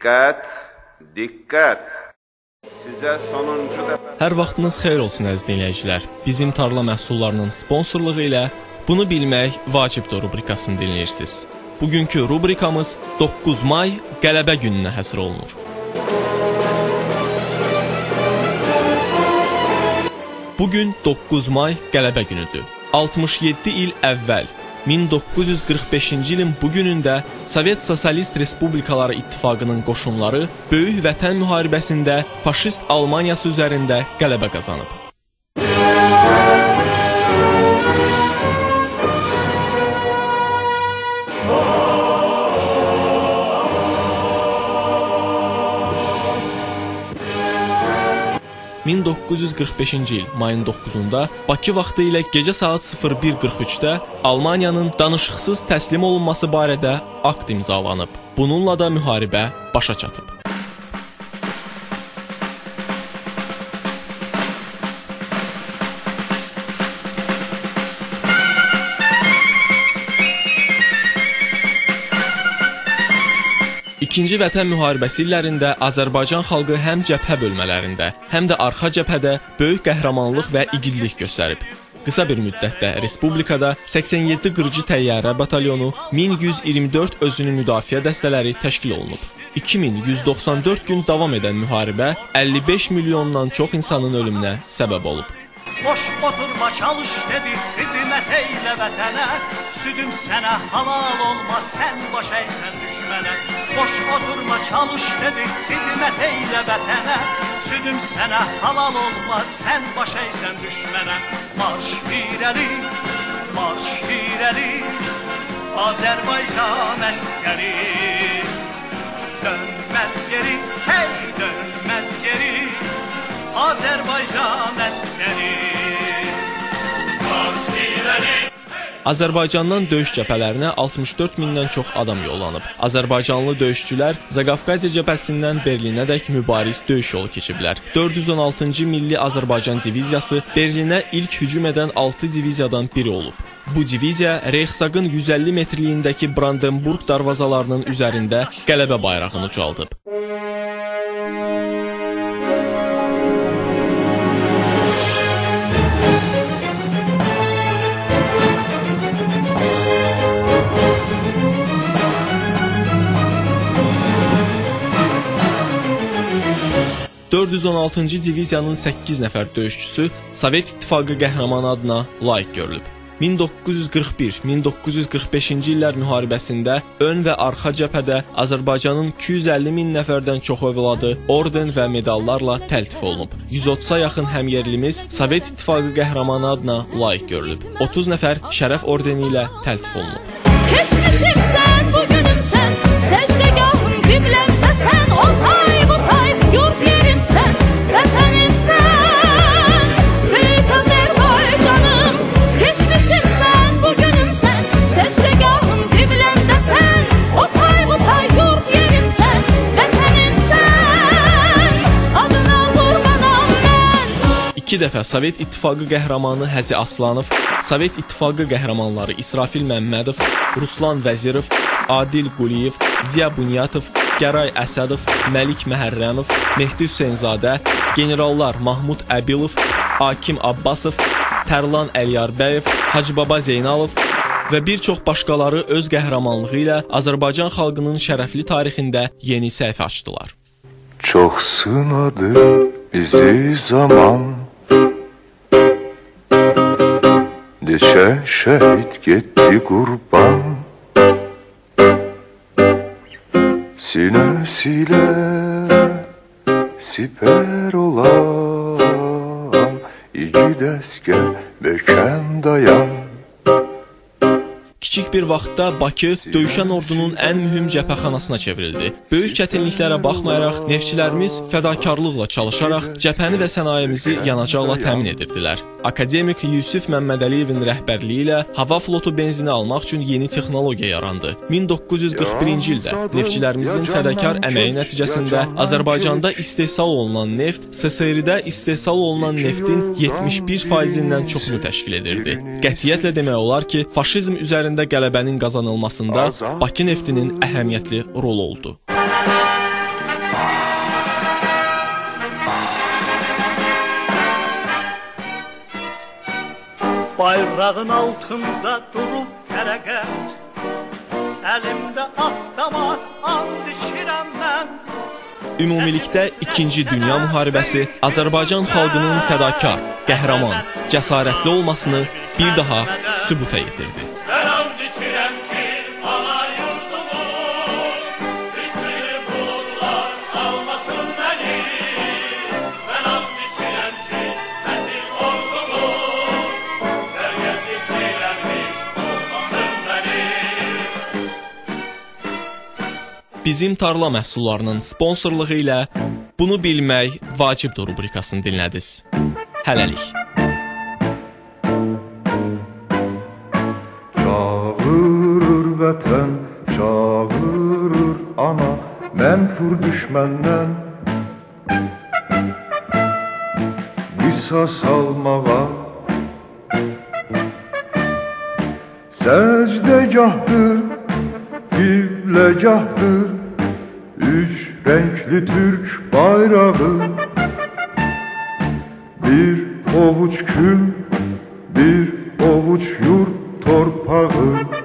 Diqqət, diqqət. Sizə sonuncu dəfə... Hər vaxtınız xeyir olsun əziz dinləyicilər. Bizim tarla məhsullarının sponsorluğu ilə Bunu Bilmək Vacibdir rubrikasını dinləyirsiniz. Bugünkü rubrikamız 9 may Qələbə gününə həsr olunur. Bugün 9 may Qələbə günüdür. 67 il əvvəl 1945-ci ilin bu günündə Sovet Sosialist Respublikaları İttifaqının qoşunları Böyük Vətən müharibəsində faşist Almaniyası üzərində qələbə qazanıb. ...1945-ci il mayın 9-unda Bakı vaxtı ilə gecə saat 01:43-də Almaniyanın danışıqsız təslim olunması barədə akt imzalanıb. Bununla da müharibə başa çatıb. İkinci Vətən müharibəsi illərində Azərbaycan xalqı həm cəbhə bölmələrində, həm də arxa cəbhədə böyük qəhrəmanlıq və igidlik göstərib. Qısa bir müddətdə Respublikada 87 qırıcı təyyarə batalyonu, 1124 özünü müdafiə dəstələri təşkil olunub. 2194 gün davam edən müharibə 55 milyondan çox insanın ölümünə səbəb olub. Boş oturma çalış dedi, xidmət eylə vətənə, südüm sənə halal olmaz, sən baş əysən düşmənə. Boş oturma çalış dedi, xidmət eylə vətənə, südüm sənə halal olmaz, sən baş əysən düşmənə. Marş irəli, Azərbaycan əskəri, dönməz geri, hey dönməz geri, Azərbaycan əskəri. Marş irəli. Azərbaycandan döyüş cəbhələrinə 64 mindən çox adam yollanıb. Azərbaycanlı döyüşçülər Zaqafqaziya cəbhəsindən Berlinədək mübariz döyüş yolu keçiblər. 416-cı Milli Azərbaycan diviziyası Berlinə ilk hücum edən 6 diviziyadan biri olub. Bu diviziya Reichstagın 150 metrliyindəki Brandenburg darvazalarının üzərində qələbə bayrağını ucaldıb. ...416-cı diviziyanın 8 nəfər döyüşçüsü Sovet İttifaqı qəhrəmanı adına layiq görülüb. 1941-1945-ci illər müharibəsində ön və arxa cəbhədə Azərbaycanın 250 min nəfərdən çox övladı orden və medallarla təltif olunub. 130-a yaxın həmyerlimiz Sovet İttifaqı qəhrəmanı adına layiq görülüb. 30 nəfər şərəf ordeni ilə təltif olunub. Keçmişimsən, bugünümsən, səcdəgahım qibləmdəsən, o tay bu tay, yurt yerimsən, vətənimsən, böyük Azərbaycanım. Keçmişimsən, bugünümsən, səcdəgahım qibləmdəsən, o tay bu tay, yurt yerimsən, vətənimsən, adına qurbanam mən. 2 dəfə Sovet İttifaqı qəhrəmanı Həzi Aslanov, Sovet İttifaqı qəhrəmanları İsrafil Məmmədov, Ruslan Vəzirov, Adil Quliyev, Ziya Bunyatov, Gəray Əsədov, Məlik Məhərrəmov, Mehdi Hüseynzadə, generallar Mahmud Əbilov, Akim Abbasov, Tərlan Əliyarbəyev, Hacıbaba Zeynalov və bir çox başqaları öz qəhrəmanlığı ilə Azərbaycan xalqının şərəfli tarixində yeni səhifə açdılar. Çox sınadı bizi zaman, neçə şəhid getdi qurban, sinəsilə sipər olan igid əskər möhkəm dayan. Kiçik bir vaxtda Bakı döyüşən ordunun ən mühüm cəbhəxanasına çevrildi. Böyük çətinliklərə baxmayaraq neftçilərimiz fədakarlıqla çalışaraq cəbhəni və sənayemizi yanacaqla təmin edirdilər. Akademik Yusif Məmmədəliyevin rəhbərliyi ilə hava flotu benzini almaq üçün yeni texnologiya yarandı. 1941-ci ildə neftçilərimizin fədakar əməyi nəticəsində Azərbaycanda istehsal olunan neft SSRİ-də istehsal olunan neftin 71%-dən çoxunu təşkil edirdi. Qətiyyətlə demək olar ki, faşizm üzərində qələbənin qazanılmasında Bakı neftinin əhəmiyyətli rolu oldu. Bayrağın altında durub fərəqət, əlimdə avtomat and içirəm mən. Ümumilikdə 2-ci Dünya müharibəsi Azərbaycan xalqının fədakar, qəhrəman, cəsarətli olmasını bir daha sübuta yetirdi. Mən and içirəm ki, ana yurdumu, istili buludlar almasın məni. Mən and içirəm ki, mənim ordumu, bəlgəsi silənmiş olmasın məni. Bizim tarla məhsullarının sponsorluğu ilə Bunu Bilmək Vacibdir rubrikasını dinlədiniz. Hələlik. Çağırır vətən, çağırır ana, mənfur düşməndən qisas almağa. Səcdəgahdır, qibləgahdır, üç rəngli türk bayrağı. Bir ovuç kül, bir ovuç yurt torpağı.